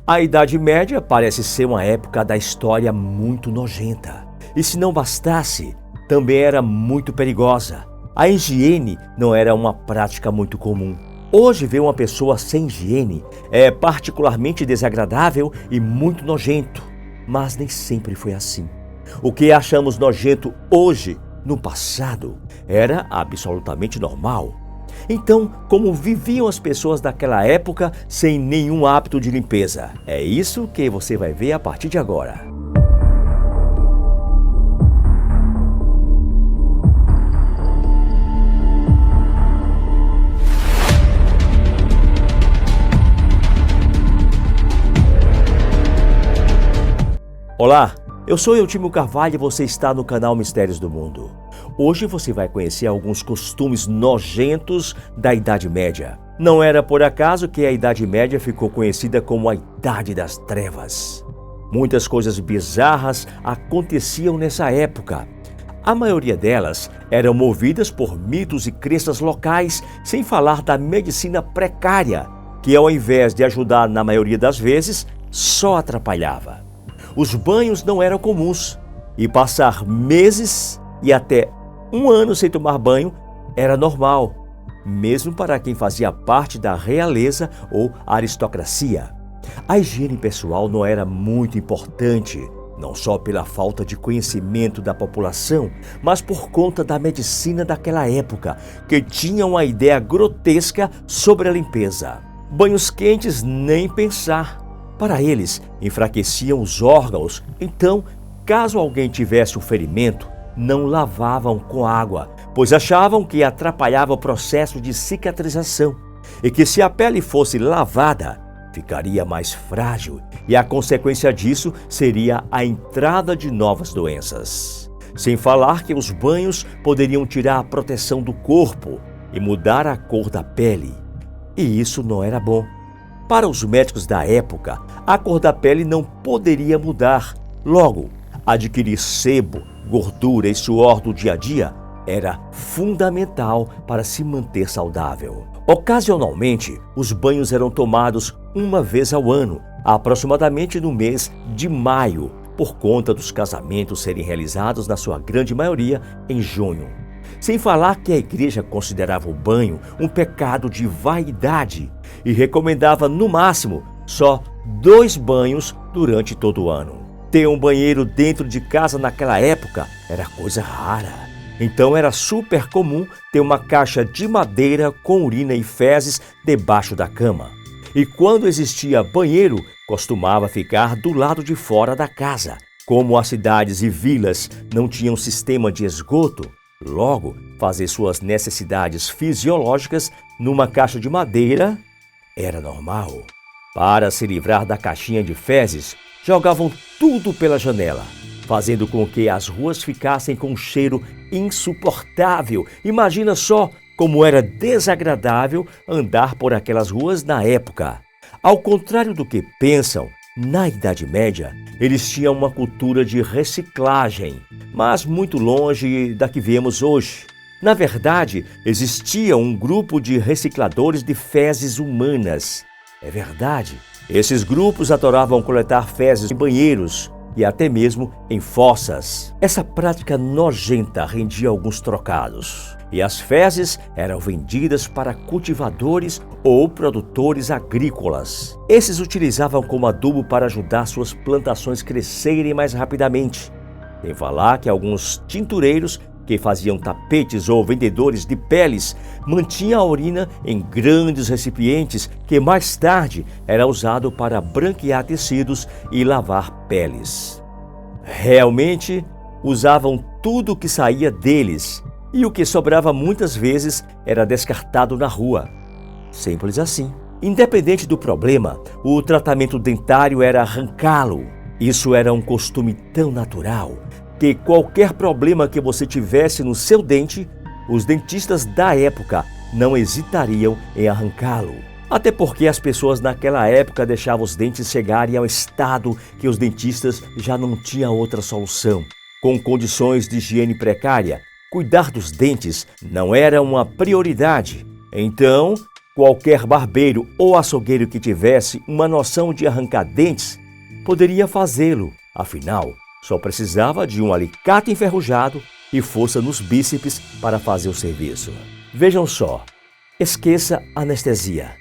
A Idade Média parece ser uma época da história muito nojenta. E se não bastasse, também era muito perigosa. A higiene não era uma prática muito comum. Hoje, ver uma pessoa sem higiene é particularmente desagradável e muito nojento, mas nem sempre foi assim. O que achamos nojento hoje, no passado, era absolutamente normal. Então, como viviam as pessoas daquela época sem nenhum hábito de limpeza? É isso que você vai ver a partir de agora. Olá, eu sou Eutimo Carvalho e você está no canal Mistérios do Mundo. Hoje você vai conhecer alguns costumes nojentos da Idade Média. Não era por acaso que a Idade Média ficou conhecida como a Idade das Trevas. Muitas coisas bizarras aconteciam nessa época. A maioria delas eram movidas por mitos e crenças locais, sem falar da medicina precária, que ao invés de ajudar na maioria das vezes, só atrapalhava. Os banhos não eram comuns e passar meses e até um ano sem tomar banho era normal, mesmo para quem fazia parte da realeza ou aristocracia. A higiene pessoal não era muito importante, não só pela falta de conhecimento da população, mas por conta da medicina daquela época, que tinha uma ideia grotesca sobre a limpeza. Banhos quentes, nem pensar. Para eles, enfraqueciam os órgãos, então, caso alguém tivesse um ferimento, não lavavam com água, pois achavam que atrapalhava o processo de cicatrização e que se a pele fosse lavada, ficaria mais frágil e a consequência disso seria a entrada de novas doenças. Sem falar que os banhos poderiam tirar a proteção do corpo e mudar a cor da pele, e isso não era bom. Para os médicos da época, a cor da pele não poderia mudar. Logo, adquirir sebo, gordura e suor do dia a dia era fundamental para se manter saudável. Ocasionalmente, os banhos eram tomados uma vez ao ano, aproximadamente no mês de maio, por conta dos casamentos serem realizados, na sua grande maioria, em junho. Sem falar que a igreja considerava o banho um pecado de vaidade e recomendava, no máximo, só 2 banhos durante todo o ano. Ter um banheiro dentro de casa naquela época era coisa rara. Então era super comum ter uma caixa de madeira com urina e fezes debaixo da cama. E quando existia banheiro, costumava ficar do lado de fora da casa. Como as cidades e vilas não tinham sistema de esgoto, logo, fazer suas necessidades fisiológicas numa caixa de madeira era normal. Para se livrar da caixinha de fezes, jogavam tudo pela janela, fazendo com que as ruas ficassem com um cheiro insuportável. Imagina só como era desagradável andar por aquelas ruas na época. Ao contrário do que pensam, na Idade Média, eles tinham uma cultura de reciclagem, mas muito longe da que vemos hoje. Na verdade, existia um grupo de recicladores de fezes humanas. É verdade, esses grupos adoravam coletar fezes em banheiros e até mesmo em fossas. Essa prática nojenta rendia alguns trocados, e as fezes eram vendidas para cultivadores ou produtores agrícolas. Esses utilizavam como adubo para ajudar suas plantações crescerem mais rapidamente. Sem falar que alguns tintureiros que faziam tapetes ou vendedores de peles mantinham a urina em grandes recipientes que mais tarde era usado para branquear tecidos e lavar peles. Realmente usavam tudo que saía deles e o que sobrava muitas vezes era descartado na rua. Simples assim. Independente do problema, o tratamento dentário era arrancá-lo. Isso era um costume tão natural que qualquer problema que você tivesse no seu dente, os dentistas da época não hesitariam em arrancá-lo. Até porque as pessoas naquela época deixavam os dentes chegarem ao estado que os dentistas já não tinham outra solução. Com condições de higiene precária, cuidar dos dentes não era uma prioridade. Então, Qualquer barbeiro ou açougueiro que tivesse uma noção de arrancar dentes poderia fazê-lo. Afinal, só precisava de um alicate enferrujado e força nos bíceps para fazer o serviço. Vejam só, esqueça a anestesia.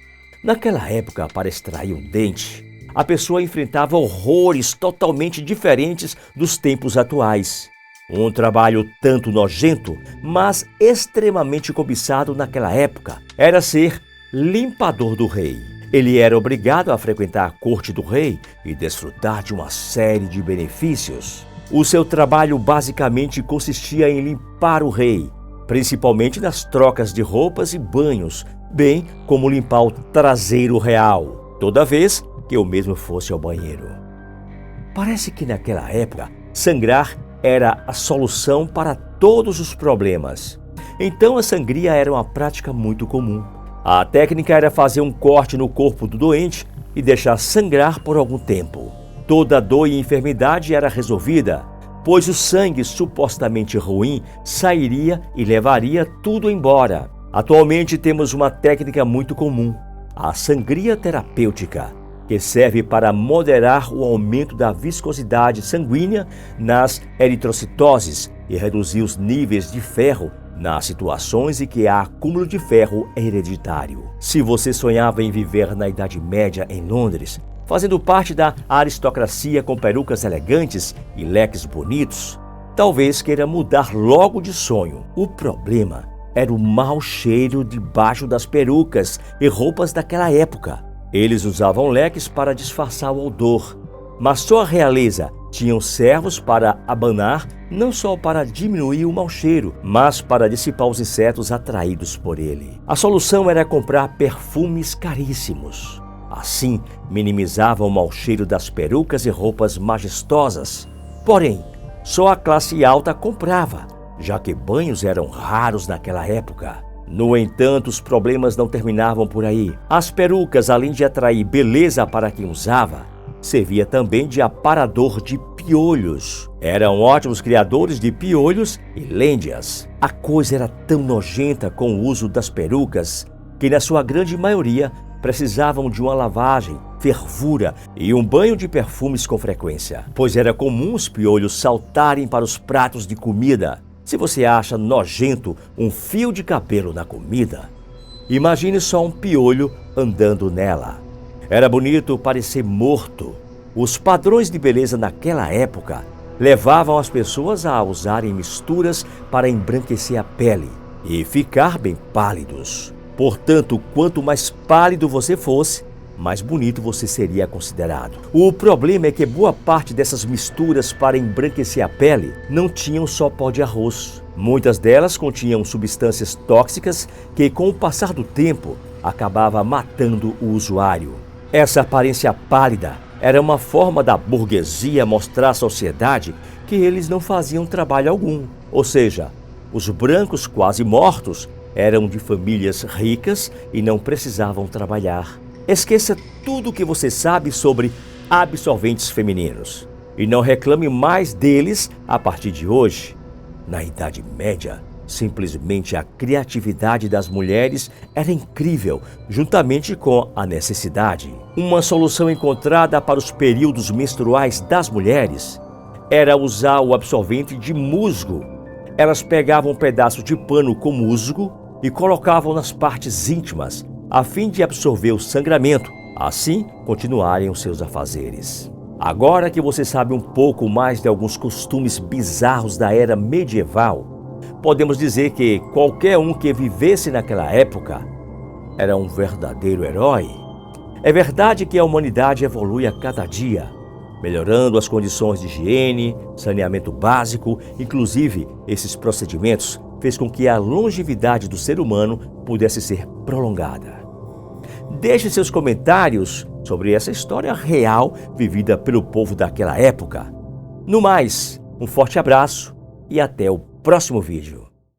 Naquela época, para extrair um dente, a pessoa enfrentava horrores totalmente diferentes dos tempos atuais. Um trabalho tanto nojento, mas extremamente cobiçado naquela época, era ser limpador do rei. Ele era obrigado a frequentar a corte do rei e desfrutar de uma série de benefícios. O seu trabalho basicamente consistia em limpar o rei, principalmente nas trocas de roupas e banhos, bem como limpar o traseiro real, toda vez que eu mesmo fosse ao banheiro. Parece que naquela época, sangrar era a solução para todos os problemas. Então a sangria era uma prática muito comum. A técnica era fazer um corte no corpo do doente e deixar sangrar por algum tempo. Toda dor e enfermidade era resolvida, pois o sangue supostamente ruim sairia e levaria tudo embora. Atualmente temos uma técnica muito comum, a sangria terapêutica, que serve para moderar o aumento da viscosidade sanguínea nas eritrocitoses e reduzir os níveis de ferro nas situações em que há acúmulo de ferro hereditário. Se você sonhava em viver na Idade Média em Londres, fazendo parte da aristocracia com perucas elegantes e leques bonitos, talvez queira mudar logo de sonho. O problema era o mau cheiro debaixo das perucas e roupas daquela época. Eles usavam leques para disfarçar o odor, mas só a realeza tinham servos para abanar, não só para diminuir o mau cheiro, mas para dissipar os insetos atraídos por ele. A solução era comprar perfumes caríssimos. Assim, minimizavam o mau cheiro das perucas e roupas majestosas. Porém, só a classe alta comprava, já que banhos eram raros naquela época. No entanto, os problemas não terminavam por aí. As perucas, além de atrair beleza para quem usava, servia também de aparador de piolhos. Eram ótimos criadores de piolhos e lêndias. A coisa era tão nojenta com o uso das perucas que, na sua grande maioria, precisavam de uma lavagem, fervura e um banho de perfumes com frequência, pois era comum os piolhos saltarem para os pratos de comida. Se você acha nojento um fio de cabelo na comida, imagine só um piolho andando nela. Era bonito parecer morto. Os padrões de beleza naquela época levavam as pessoas a usarem misturas para embranquecer a pele e ficar bem pálidos. Portanto, quanto mais pálido você fosse, mais bonito você seria considerado. O problema é que boa parte dessas misturas para embranquecer a pele não tinham só pó de arroz. Muitas delas continham substâncias tóxicas que, com o passar do tempo, acabava matando o usuário. Essa aparência pálida era uma forma da burguesia mostrar à sociedade que eles não faziam trabalho algum. Ou seja, os brancos quase mortos eram de famílias ricas e não precisavam trabalhar. Esqueça tudo o que você sabe sobre absorventes femininos e não reclame mais deles a partir de hoje. Na Idade Média, simplesmente a criatividade das mulheres era incrível, juntamente com a necessidade. Uma solução encontrada para os períodos menstruais das mulheres era usar o absorvente de musgo. Elas pegavam um pedaço de pano com musgo e colocavam nas partes íntimas, a fim de absorver o sangramento, assim continuarem os seus afazeres. Agora que você sabe um pouco mais de alguns costumes bizarros da era medieval, podemos dizer que qualquer um que vivesse naquela época era um verdadeiro herói. É verdade que a humanidade evolui a cada dia, melhorando as condições de higiene, saneamento básico, inclusive esses procedimentos fez com que a longevidade do ser humano pudesse ser prolongada. Deixe seus comentários sobre essa história real vivida pelo povo daquela época. No mais, um forte abraço e até o próximo vídeo.